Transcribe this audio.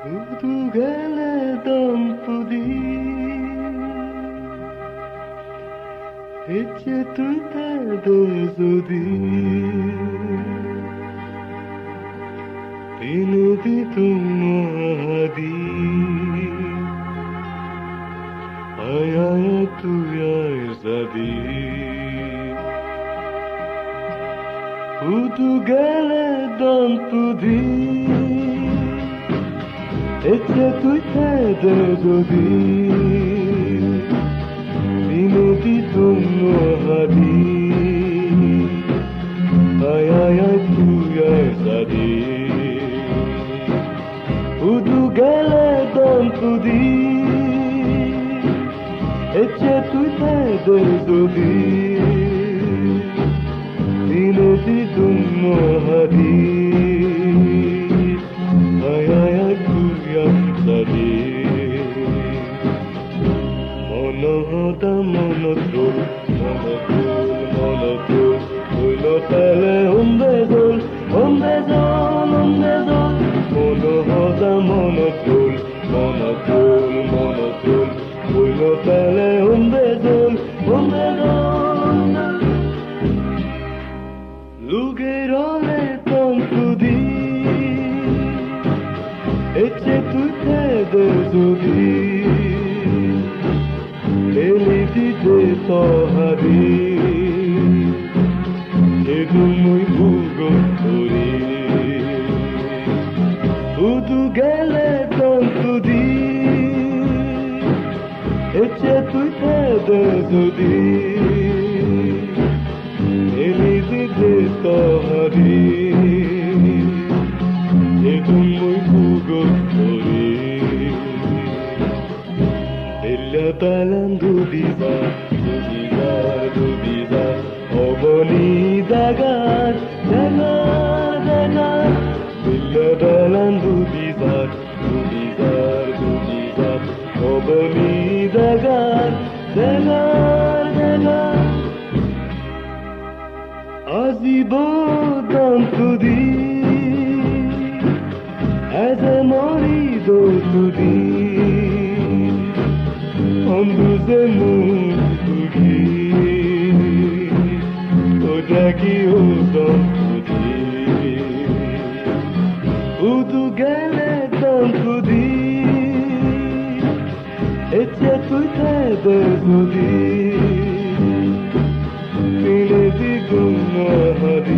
Udugele dampudi Ece tuite dezudi Tinudi tumadi Ayaya tuyay zadi Udugele dampudi Ece tuite dezudi Tinudi tumadi Ayaya tuyay zadi Udugele dampudi Ece tuite dezudi Tinudi tumadi Ayaya tuyay zadi Monohoda monotrol Oilo tele umbezol Monohoda monotrol Oilo tele umbezol Lugherole tontudi Ece tuite dezudi Eliti de tohari Edumui bugoturi Udugele tontudi Ece tuite dezudi Eliti de tohari Edumui bugoturi Ella talando bizar, Oboni dagar Ella talando bizar, Oboni dagar Azibo dantudi Eze morido tudi Onduze mutugi Odagi odampudi Udugele dampudi Ece tuite dezudi Tinedi gumahadi